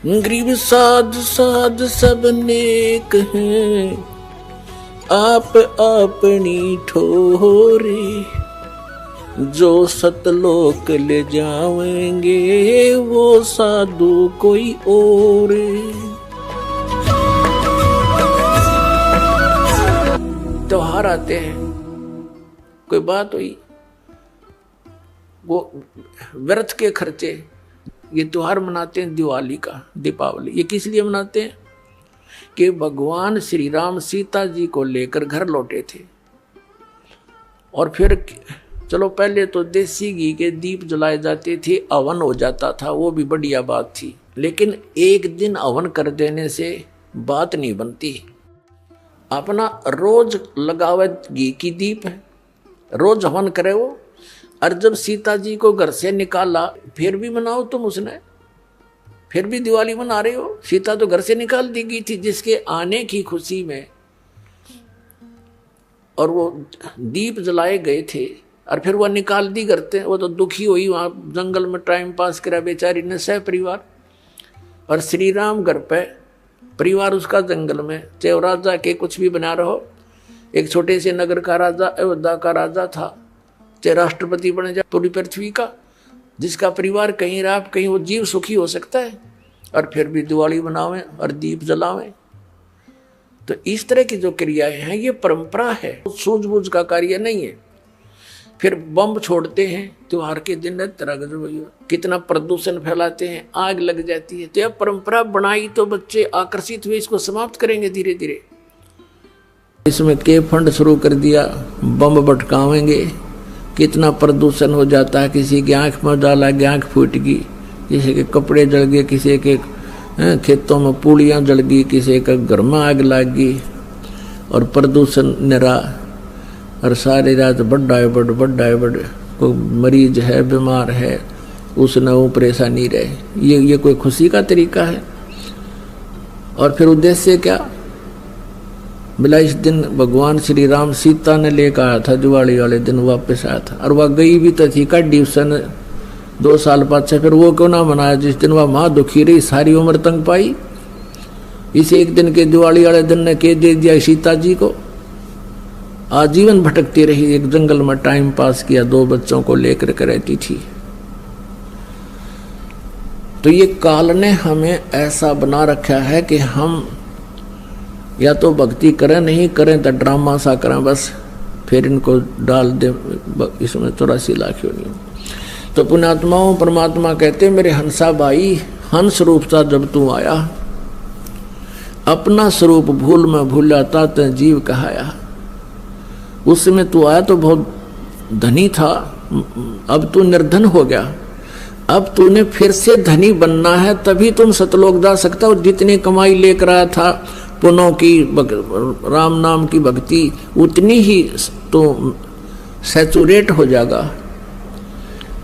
गरीब साध साध सब नेक हैं, आप अपनी ठोरी, जो सतलोक ले जावेंगे वो साधु कोई और। त्योहार आते हैं, कोई बात हुई, वो व्यर्थ के खर्चे, ये त्योहार मनाते हैं दिवाली का, दीपावली, ये किस लिए मनाते हैं कि भगवान श्री राम सीता जी को लेकर घर लौटे थे। और फिर चलो पहले तो देसी घी के दीप जलाए जाते थे, हवन हो जाता था, वो भी बढ़िया बात थी, लेकिन एक दिन हवन कर देने से बात नहीं बनती। अपना रोज लगावे घी की दीप है, रोज हवन करे वो। और जब सीता जी को घर से निकाला, फिर भी मनाओ तुम उसने, फिर भी दिवाली मना रहे हो। सीता तो घर से निकाल दी गई थी जिसके आने की खुशी में, और वो दीप जलाए गए थे, और फिर वह निकाल दी करते। वो तो दुखी हुई, वहां जंगल में टाइम पास करा बेचारी ने सह परिवार। और श्री राम घर पे, परिवार उसका जंगल में, चाहे राजा के कुछ भी बना रहो, एक छोटे से नगर का राजा, अयोध्या का राजा था, चाहे राष्ट्रपति बने जाए पूरी पृथ्वी का, जिसका परिवार कहीं रहा कहीं वो जीव सुखी हो सकता है, और फिर भी दिवाली मनावें और दीप जलावें। तो इस तरह की जो क्रियाएं हैं ये परंपरा है, सूझबूझ का कार्य नहीं है। फिर बम छोड़ते हैं त्योहार के दिन, तरह कितना प्रदूषण फैलाते हैं, आग लग जाती है। तो यह परंपरा बनाई तो बच्चे आकर्षित हुए, इसको समाप्त करेंगे धीरे धीरे। इसमें के फंड शुरू कर दिया, बम भटकावेंगे, कितना प्रदूषण हो जाता है। किसी की आंख में डाला, आंख फूट गई, किसी के कपड़े जल गए, किसी के खेतों में पूड़ियाँ जल गई, किसी का घर में आग लग गई, और प्रदूषण निरा। और सारी रात बड़ा है बड़, कोई मरीज है, बीमार है, उसने वो परेशानी रहे। ये कोई खुशी का तरीका है? और फिर उद्देश्य क्या? बोला इस दिन भगवान श्री राम सीता ने लेकर आया था, दिवाली वाले दिन वापस आया था, और वह गई भी तो थी काटी उसने 2 साल बाद से। फिर वो क्यों ना मनाया जिस दिन वह माँ दुखी रही, सारी उम्र तंग पाई। इस एक दिन के दिवाली वाले दिन ने के दे दिया सीता जी को, आजीवन भटकती रही, एक जंगल में टाइम पास किया, 2 बच्चों को लेकर के रहती थी। तो ये काल ने हमें ऐसा बना रखा है कि हम या तो भक्ति करें, नहीं करें तो ड्रामा सा करें बस, फिर इनको डाल दे इसमें 84 लाख नहीं। तो पुण्यात्माओं, परमात्मा कहते मेरे हंसा भाई, हंस रूप था जब तू आया, अपना स्वरूप भूल में भूलाता ते जीव कहाया। उस समय तू आया तो बहुत धनी था, अब तू निर्धन हो गया, अब तूने फिर से धनी बनना है, तभी तुम सतलोक जा सकता हो। जितनी कमाई लेकर आया था पुनों की, राम नाम की भक्ति, उतनी ही तो सैचुरेट हो जागा,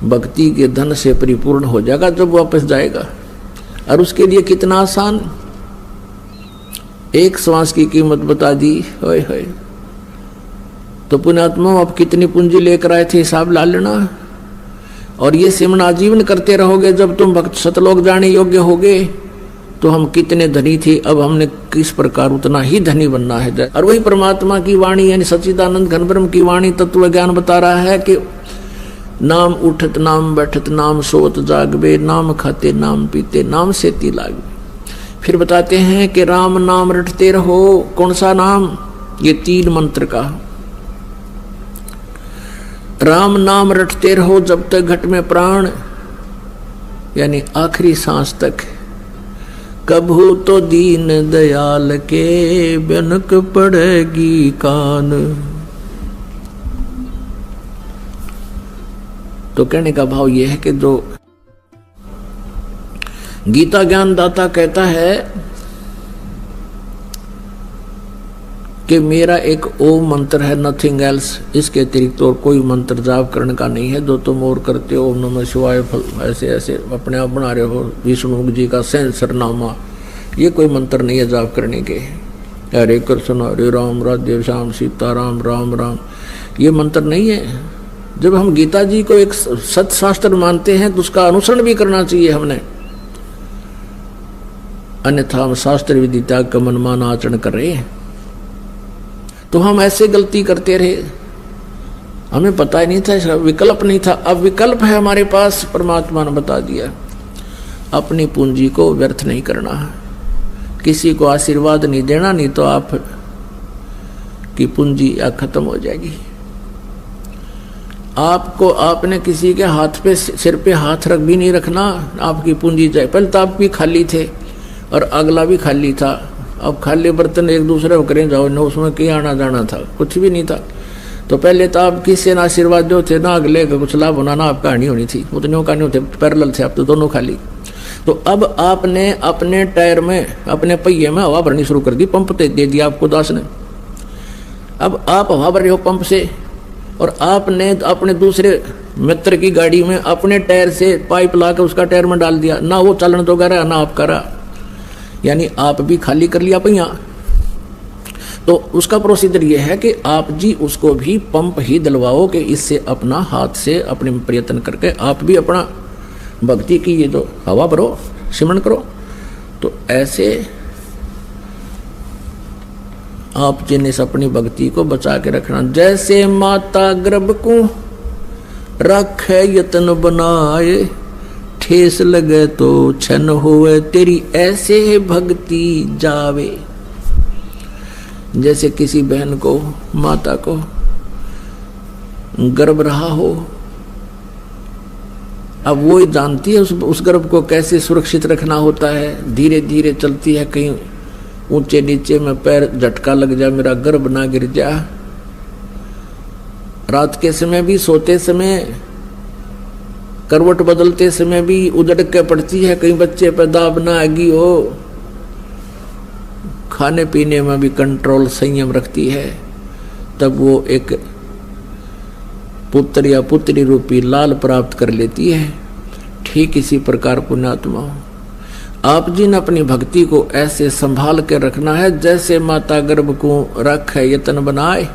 भक्ति के धन से परिपूर्ण हो जाएगा जब वापस जाएगा। और उसके लिए कितना आसान, एक श्वास की कीमत बता दी, होय होय। तो पुण्यात्मा आप कितनी पूंजी लेकर आए थे, हिसाब ला लेना। और ये सिमरन आजीवन करते रहोगे, जब तुम भक्त सतलोक जाने योग्य होगे तो हम कितने धनी थे, अब हमने किस प्रकार उतना ही धनी बनना है। और वही परमात्मा की वाणी यानी सच्चिदानंद घन ब्रह्म की वाणी तत्व ज्ञान बता रहा है कि नाम उठत नाम बैठत नाम सोत जागबे, नाम खाते नाम पीते नाम सेती लागबे। फिर बताते हैं कि राम नाम रटते रहो। कौन सा नाम? ये 3 मंत्र का राम नाम रटते रहो जब तक घट में प्राण, यानी आखिरी सांस तक। कभू तो दीन दयाल के बिनक पड़ेगी कान। तो कहने का भाव यह है कि जो गीता ज्ञान दाता कहता है कि मेरा एक ओम मंत्र है, नथिंग एल्स, इसके अतिरिक्त और कोई मंत्र जाप करने का नहीं है। जो तुम और करते हो, ओम नमः शिवाय, ऐसे ऐसे अपने आप बना रहे हो, विष्णु जी का सहस्रनामा, ये कोई मंत्र नहीं है जाप करने के। हरे कृष्ण हरे राम राधे श्याम सीताराम राम राम, ये मंत्र नहीं है। जब हम गीता जी को एक सत्शास्त्र मानते हैं तो उसका अनुसरण भी करना चाहिए हमने। अन्यथा हम शास्त्र विधि त्याग का मनमाना आचरण कर रहे हैं। तो हम ऐसे गलती करते रहे, हमें पता ही नहीं था, इसका विकल्प नहीं था। अब विकल्प है हमारे पास, परमात्मा ने बता दिया। अपनी पूंजी को व्यर्थ नहीं करना है, किसी को आशीर्वाद नहीं देना, नहीं तो आप की पूंजी खत्म हो जाएगी। आपको आपने किसी के हाथ पे सिर पे हाथ रख भी नहीं रखना, आपकी पूंजी जाए। पहले तो आप भी खाली थे और अगला भी खाली था। अब खाली बर्तन एक दूसरे को करें जाओ ना, उसमें क्या आना जाना था, कुछ भी नहीं था। तो पहले तो आप किसी ना आशीर्वाद जो थे ना अगले का कुछ लाभ होना ना आप कहानी होनी थी, उतने कहानी होते पैरेलल थे, आप तो दोनों खाली। तो अब आपने अपने टायर में अपने पहिए में हवा भरनी शुरू कर दी, पंप दे दिया आपको दास ने। अब आप हवा भर रहे हो पंप से, और आपने अपने दूसरे मित्र की गाड़ी में अपने टायर से पाइप लाकर उसका टायर में डाल दिया, ना वो चलन तो करा ना आप करा, यानी आप भी खाली कर लिया पहिया। तो उसका प्रोसीजर ये है कि आप जी उसको भी पंप ही दिलवाओ कि इससे अपना हाथ से अपने प्रयत्न करके आप भी अपना भक्ति की ये तो हवा भरो, सिमरण करो। तो ऐसे आप जिन्हें अपनी भक्ति को बचा के रखना। जैसे माता गर्भ को रखे यत्न बनाए, ठेस लगे तो छन होवे तेरी ऐसे भक्ति जावे। जैसे किसी बहन को, माता को गर्भ रहा हो, अब वो जानती है उस गर्भ को कैसे सुरक्षित रखना होता है। धीरे धीरे चलती है, कहीं ऊंचे नीचे में पैर झटका लग जा, मेरा गर्भ ना गिर जा। रात के समय भी, सोते समय, करवट बदलते समय भी उधड़ के पड़ती है, कहीं बच्चे पर दाब ना आगी हो। खाने पीने में भी कंट्रोल संयम रखती है, तब वो एक पुत्र या पुत्री रूपी लाल प्राप्त कर लेती है। ठीक इसी प्रकार पुण्यात्मा हो, आप जिन अपनी भक्ति को ऐसे संभाल के रखना है जैसे माता गर्भ को रखे यत्न बनाए,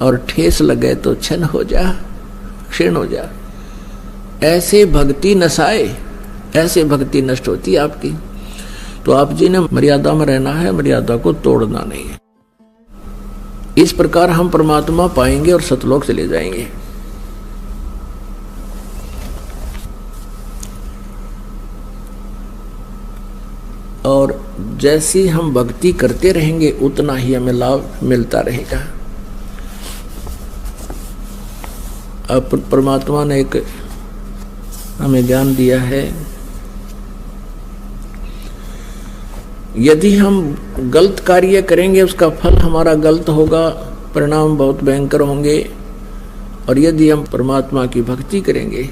और ठेस लगे तो क्षण हो जा, क्षीण हो जा। ऐसे भक्ति नसाए, ऐसे भक्ति नष्ट होती है आपकी। तो आप जी ने मर्यादा में रहना है, मर्यादा को तोड़ना नहीं है। इस प्रकार हम परमात्मा पाएंगे और सतलोक चले जाएंगे। और जैसी हम भक्ति करते रहेंगे उतना ही हमें लाभ मिलता रहेगा। अब परमात्मा ने एक हमें ज्ञान दिया है, यदि हम गलत कार्य करेंगे उसका फल हमारा गलत होगा, परिणाम बहुत भयंकर होंगे। और यदि हम परमात्मा की भक्ति करेंगे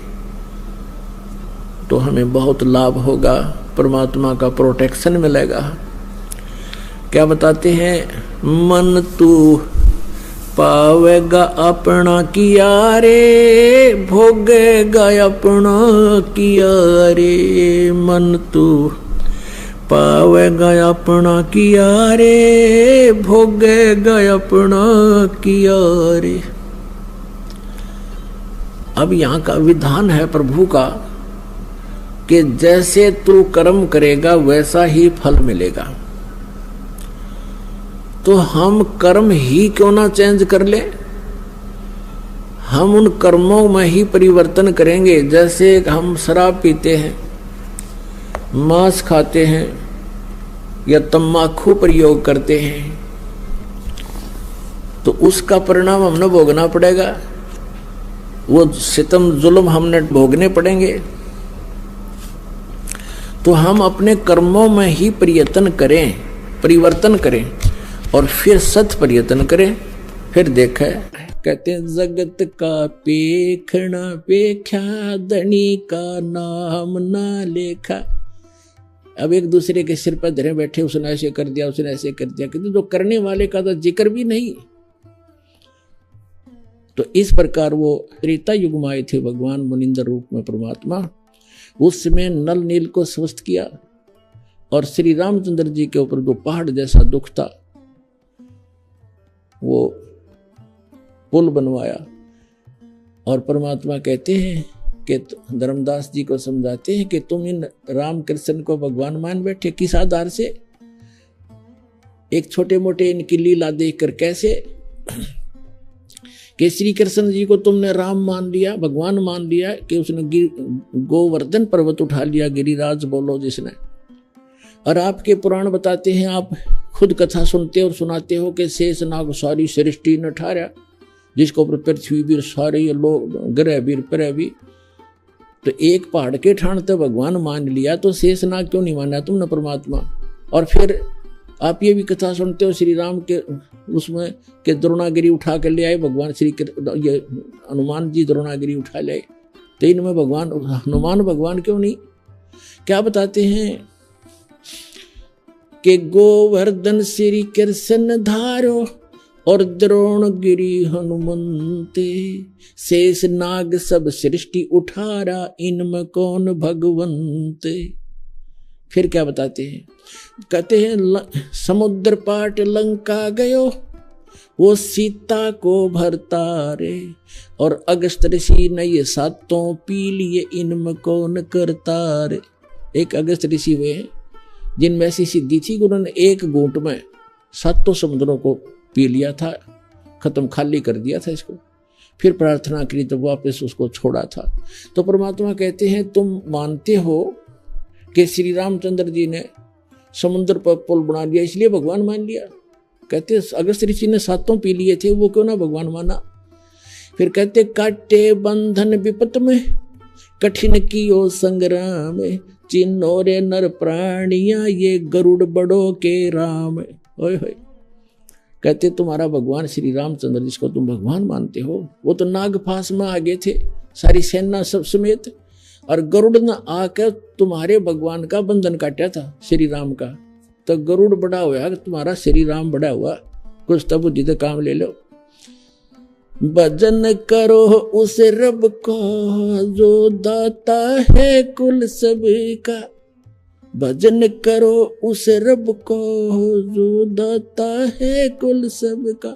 तो हमें बहुत लाभ होगा, परमात्मा का प्रोटेक्शन मिलेगा। क्या बताते हैं, मन तू पावेगा अपना किया रे, भोगेगा अपना किया रे। मन तू पावेगा अपना किया रे, भोगेगा अपना किया रे। अब यहाँ का विधान है प्रभु का कि जैसे तू कर्म करेगा वैसा ही फल मिलेगा। तो हम कर्म ही क्यों ना चेंज कर ले, हम उन कर्मों में ही परिवर्तन करेंगे। जैसे हम शराब पीते हैं, मांस खाते हैं या तम्बाकू प्रयोग करते हैं, तो उसका परिणाम हमने भोगना पड़ेगा, वो सितम जुल्म हमने भोगने पड़ेंगे। तो हम अपने कर्मों में ही परिवर्तन करें, परिवर्तन करें और फिर सत प्रयत्न करें, फिर देखें। कहते हैं जगत का पेखना पेख्या, धनी का नाम ना लेखा। अब एक दूसरे के सिर पर धरे बैठे, उसने ऐसे कर दिया, उसने ऐसे कर दिया, किंतु जो करने वाले का तो जिक्र भी नहीं। तो इस प्रकार वो त्रेता युग में आए थे भगवान मुनिंदर रूप में परमात्मा। उस समय नल नील को स्वस्थ किया और श्री रामचंद्र जी के ऊपर जो पहाड़ जैसा दुख था वो पुल बनवाया। और परमात्मा कहते हैं कि धर्मदास जी को समझाते हैं कि तुम इन राम कृष्ण को भगवान मान बैठे, किस आधार से? एक छोटे मोटे इनकी लीला देखकर कैसे कि श्री कृष्ण जी को तुमने राम मान लिया, भगवान मान लिया, कि उसने गोवर्धन पर्वत उठा लिया, गिरिराज बोलो जिसने। और आपके पुराण बताते हैं, आप खुद कथा सुनते और सुनाते हो कि शेष नाग सारी सृष्टि न ठारा, जिसको पृथ्वी भी सारे ये लोग ग्रह भी प्रह भी। तो एक पहाड़ के ठाण तो भगवान मान लिया, तो शेष नाग क्यों नहीं माना तुमने परमात्मा? और फिर आप ये भी कथा सुनते हो श्री राम के उसमें कि द्रोणागिरी उठा कर ले आए भगवान ये हनुमान जी द्रोणागिरी उठा ले आए, तो इनमें भगवान हनुमान भगवान क्यों नहीं? क्या बताते हैं कि गोवर्धन श्री कृष्ण धारो और द्रोणगिरी हनुमंते, शेष नाग सब सृष्टि उठारा, इनमें कौन भगवंते। फिर क्या बताते हैं, कहते हैं समुद्र पाट लंका गयो, वो सीता को भरता रे, और अगस्त ऋषि ने ये सातों पी लिए, इनमें कौन करता रे। एक अगस्त ऋषि हुए हैं जिनमें ऐसी सिद्धि थी कि उन्होंने एक घूंट में सातों समुद्रों को पी लिया था, खत्म खाली कर दिया था इसको। फिर प्रार्थना करी तो वापस उसको छोड़ा था। तो परमात्मा कहते हैं तुम मानते हो कि श्री रामचंद्र जी ने समुद्र पर पुल बना लिया इसलिए भगवान मान लिया। कहते अगस्त ऋषि ने सातों पी लिए थे, वो क्यों ना भगवान माना। फिर कहते काटे बंधन विपत में, कठिन कियो संग्राम, चिन्हो रे नर प्राणिया, ये गरुड़ बड़ो के राम। ओए होए, कहते तुम्हारा भगवान श्री रामचंद्र जिसको तुम भगवान मानते हो, वो तो नागफास में आगे थे सारी सेना सब समेत, और गरुड़ ने आकर तुम्हारे भगवान का बंधन काटा था श्री राम का। तो गरुड़ बड़ा हुआ, तुम्हारा श्री राम बड़ा हुआ, कुछ तब बुद्धि तो काम ले लो। भजन करो उस रब को जो दाता है कुल सबका, भजन करो उस रब को जो दाता है कुल सबका,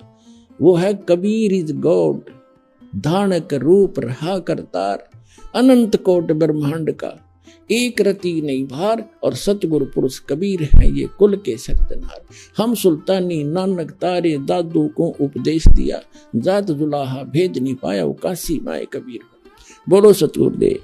वो है कबीर इज गॉड, धानक रूप रहा करतार, अनंत कोट ब्रह्मांड का, एक रति नहीं भार, और सतगुरु पुरुष कबीर हैं ये कुल के शक्तनार। हम सुल्तानी नानक तारे दादू को उपदेश दिया, जात जुलाहा भेद नहीं पाया, वो काशी माए कबीर। बोलो सतगुरुदेव।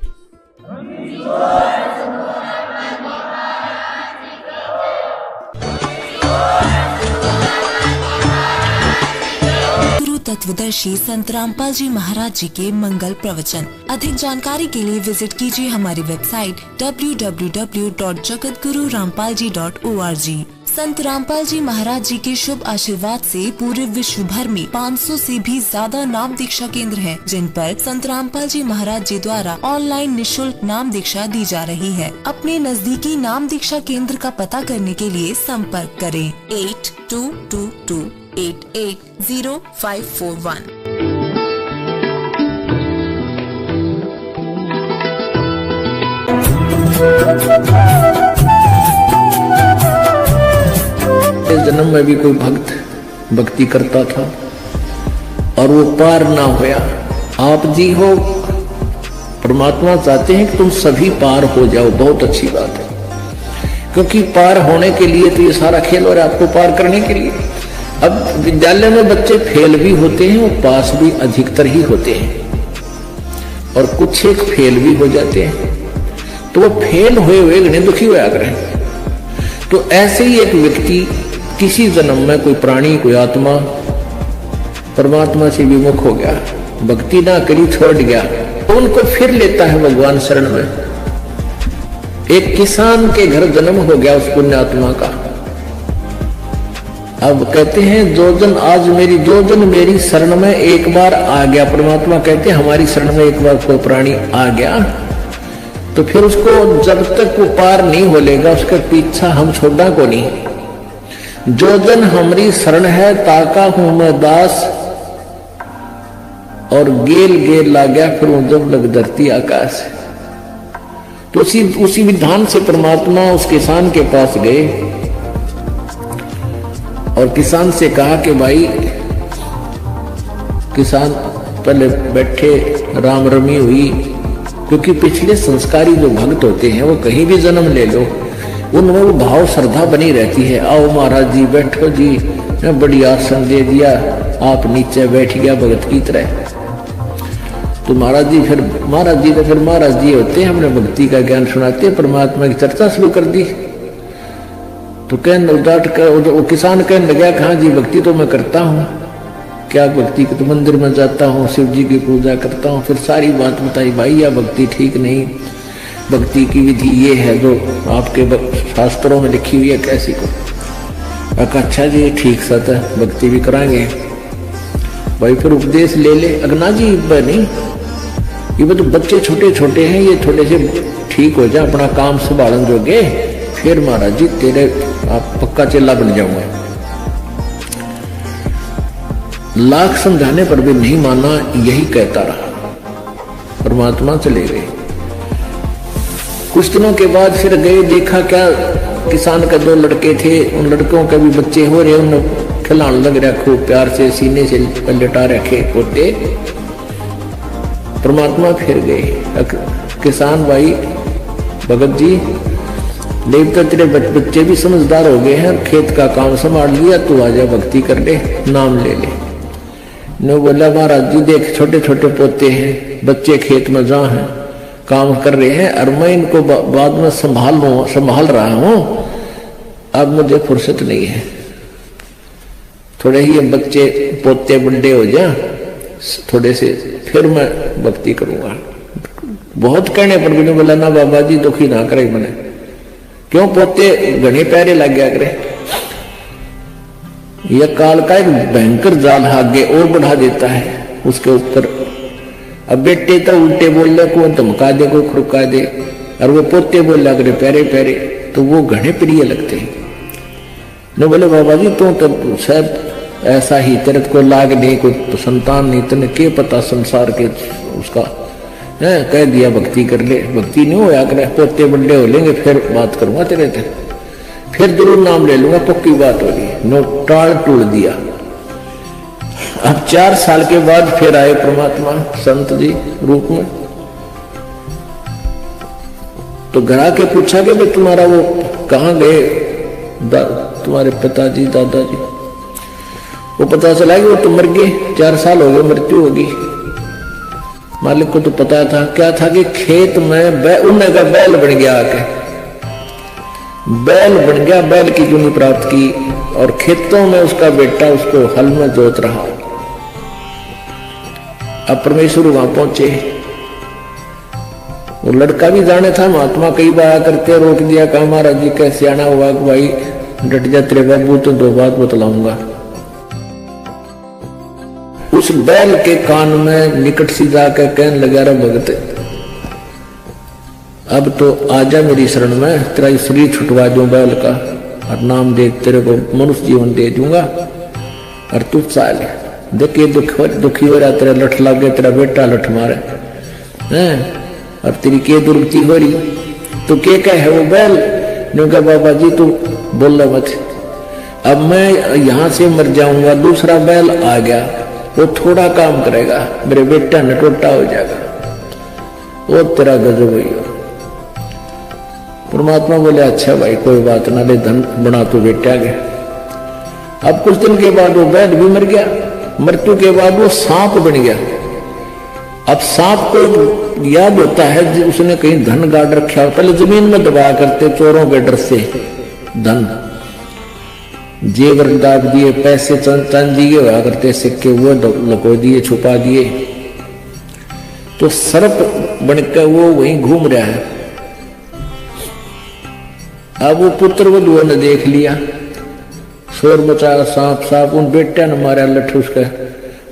तत्वदर्शी संत रामपाल जी महाराज जी के मंगल प्रवचन। अधिक जानकारी के लिए विजिट कीजिए हमारी वेबसाइट www.jagatgururampalji.org। संत रामपाल जी महाराज जी के शुभ आशीर्वाद से पूरे विश्व भर में 500 से भी ज्यादा नाम दीक्षा केंद्र हैं, जिन पर संत रामपाल जी महाराज जी द्वारा ऑनलाइन निशुल्क नाम दीक्षा दी जा रही है। अपने नजदीकी नाम दीक्षा केंद्र का पता करने के लिए संपर्क करें 8222880541। इस जन्म में भी कोई भक्त भक्ति करता था और वो पार ना होया। आप जी हो, परमात्मा चाहते हैं कि तुम सभी पार हो जाओ, बहुत अच्छी बात है, क्योंकि पार होने के लिए तो ये सारा खेल हो रहा है आपको पार करने के लिए। अब विद्यालय में बच्चे फेल भी होते हैं और पास भी अधिकतर ही होते हैं, और कुछ एक फेल भी हो जाते हैं, तो वो फेल हुए हुए इन्हें दुखी होया करें। तो ऐसे ही एक व्यक्ति किसी जन्म में कोई प्राणी कोई आत्मा परमात्मा से विमुख हो गया, भक्ति ना करी छोड़ गया, तो उनको फिर लेता है भगवान शरण में। एक किसान के घर जन्म हो गया उस पुण्यात्मा का। अब कहते हैं जो जन मेरी शरण में एक बार आ गया, परमात्मा कहते हैं हमारी शरण में एक बार कोई प्राणी आ गया तो फिर उसको जब तक वो पार नहीं हो लेगा उसका पीछा हम छोड़ना को नहीं। जो जन हमारी शरण है ताका हूं मैं दास, और गेल गेल ला गया फिर वो जब लग धरती आकाश। तो उसी विधान से परमात्मा उस किसान के पास गए और किसान से कहा कि भाई, किसान पहले बैठे, राम रमी हुई, क्योंकि पिछले संस्कारी जो भक्त होते हैं वो कहीं भी जन्म ले लो, उनमें वो भाव श्रद्धा बनी रहती है। आओ महाराज जी बैठो जी, बड़ी आसन दे दिया, आप नीचे बैठ गया भगत की तरह। तो महाराज जी तो महाराज जी होते हैं, हमने भक्ति का ज्ञान सुनाते हैं, परमात्मा की चर्चा शुरू कर दी। तो कहने उदाट कर वो किसान कहने लगा, हाँ जी भक्ति तो मैं करता हूँ, क्या भक्ति के तो मंदिर में जाता हूँ, शिव जी की पूजा करता हूँ। फिर सारी बात बताई, भाई यह भक्ति ठीक नहीं, भक्ति की विधि ये है जो आपके शास्त्रों में लिखी हुई है, कैसी को। अच्छा जी ठीक सत है, भक्ति भी कराएंगे भाई। फिर उपदेश ले ले, अगना जी नहीं, ये तो बच्चे छोटे छोटे हैं, ये थोड़े से ठीक हो जाए, अपना काम संभालन जोगे, फिर महाराज जी तेरे आप पक्का चेला बन जाऊंगा। लाख समझाने पर भी नहीं माना, यही कहता रहा, परमात्मा चले गए। कुछ दिनों के बाद फिर गए, देखा क्या किसान के 2 लड़के थे, उन लड़कों के भी बच्चे हो रहे, उन खिलाने लग रहा खूब प्यार से, सीने से लटा रखे पोते। परमात्मा फिर गए, किसान भाई भगत जी देवता तेरे बच्चे भी समझदार हो गए हैं, खेत का काम संभाल लिया, तू आजा भक्ति कर ले, नाम ले ले। ने बोला महाराज जी देख छोटे छोटे पोते हैं, बच्चे खेत में जा हैं, काम कर रहे हैं, और मैं इनको बाद में संभाल रहा हूँ, अब मुझे फुर्सत नहीं है, थोड़े ही बच्चे पोते बड़े हो जा थोड़े से, फिर मैं भक्ति करूंगा। बहुत कहने पर भी बोला ना बाबा जी दुखी ना करे मैंने, क्यों पोते घने प्यारे लग गया करे। यह काल का एक भयंकर जाल आगे और बढ़ा देता है उसके ऊपर। अब बेटे तो उल्टे बोल रहे, कोई धमका दे, कोई खुड़का दे, और वो पोते बोल रहा करे प्यारे प्यारे, तो वो घने प्रिय लगते हैं। न बोले बाबा जी तो शायद ऐसा ही, तेरे को लाग नहीं, कोई संतान नहीं, तेने क्या पता संसार के उसका है, कह दिया भक्ति कर ले, भक्ति नहीं होया करे, पोते बड़े हो लेंगे फिर बात करूंगा तेरे से, फिर जरूर नाम ले लूंगा, पक्की बात हो गई। नो टाल टूट दिया। अब 4 साल के बाद फिर आए परमात्मा संत जी रूप में। तो घर आके पूछा कि भाई तुम्हारा वो कहाँ गए तुम्हारे पिताजी दादाजी। वो पता चला कि वो तो मर गए, 4 साल हो गए, मृत्यु होगी। मालिक को तो पता था, क्या था कि खेत में उन्हें का बैल बन गया, आके बैल बन गया, बैल की जुनी प्राप्त की, और खेतों में उसका बेटा उसको हल में जोत रहा। अब परमेश्वर वहां पहुंचे, वो लड़का भी जाने था, महात्मा कई बार करते, रोक दिया, कहा महाराज जी कैसे आना हुआ, भाई डट जा तेरे बाबू, तो 2 बात बतलाऊंगा। उस बैल के कान में निकट सी जाकर कहने लगा, रे भगत अब तो आजा मेरी शरण में, तेरा शरीर छुटवा दूं बैल का, और नाम दे तेरे को मनुष्य जीवन दे दूंगा, और तू चाल देखिए दुखी हो रहा, तेरा लठ लग गया, तेरा बेटा लठ मारे हैं, और तेरी के दुर्गति हो रही, तो के क्या है वो बैल ने कहा बाबा जी तू बोल मत, अब मैं यहां से मर जाऊंगा, दूसरा बैल आ गया, वो थोड़ा काम करेगा, मेरे बेटा नटोटा हो जाएगा, वो तेरा गजब हुई। परमात्मा बोले अच्छा भाई कोई बात ना, ले धन बना तो बेटा गया। अब कुछ दिन के बाद वो बैल भी मर गया, मृत्यु के बाद वो सांप बन गया। अब सांप को याद होता है उसने कहीं धन गाड़ रखा हो, पहले जमीन में दबाया करते चोरों के डर से, धन जेवर दाब दिए, पैसे चांदी के हुआ करते, सिक्के वो लको दिए, छुपा दिए, तो सर्प बनकर वो वहीं घूम रहा है। अब वो पुत्र वधुओं ने देख लिया, शोर मचा, सांप सांप, उन बेटा ने मारा लठ उसका,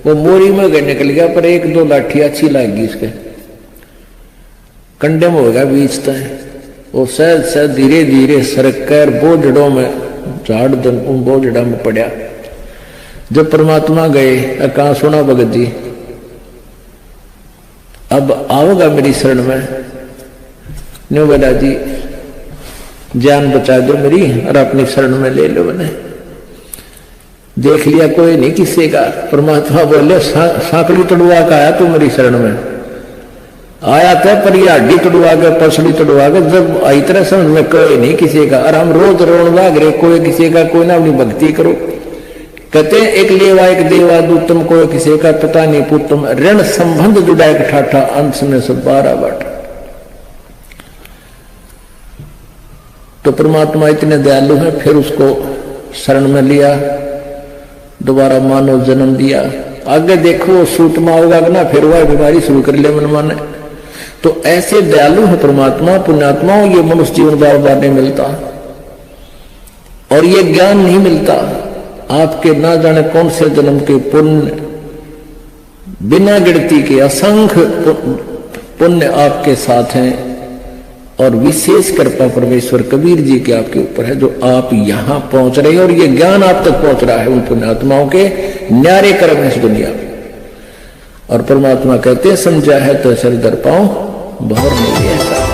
वो मोरी में गए निकल गया, पर 1-2 लाठी अच्छी लगी इसके, कंडे में हो गया बीच तक, वो सहज सहज धीरे धीरे सरक कर बोझड़ों में झाड़ उन बोझड़ा में पड़ा। जब परमात्मा गए, कहा सुना भगत जी अब आओगा मेरी शरण में, न्यू बोला जी जान बचा दो मेरी और अपनी शरण में ले लो। मैंने देख लिया कोई नहीं किसी का, परमात्मा बोले सांकली तड़ुआ का आया तू मेरी शरण में, आया था पर ये हड्डी तोड़वा के पसली तोड़वा के जब आई तरह समझ में कोई नहीं किसी का। और हम रोज रोन लाग रहे कोई किसी का, कोई ना अपनी भक्ति करो। कहते हैं एक लेवा एक देवा दूतम, कोई किसी का पता नहीं पुतम, ऋण संबंध जुड़ा एक ठाठा, अंश में सब 12 बाटा। तो परमात्मा इतने दयालु है, फिर उसको शरण में लिया, दोबारा मानव जन्म दिया। आगे देखो सूत में होगा ना, फिर वह बीमारी शुरू कर ले मन माने। तो ऐसे दयालु है परमात्मा, पुण्यात्माओं ये मनुष्य जीवन बार बार नहीं मिलता और ये ज्ञान नहीं मिलता। आपके ना जाने कौन से जन्म के पुण्य, बिना गिनती के असंख्य पुण्य आपके साथ हैं और विशेष कृपा परमेश्वर कबीर जी के आपके ऊपर है, जो आप यहां पहुंच रहे हैं और ये ज्ञान आप तक पहुंच रहा है उन पुण्यात्माओं के न्यारे कर्म है इस दुनिया में। और परमात्मा कहते हैं समझा है तो सर दर पाओ, भवर नहीं है।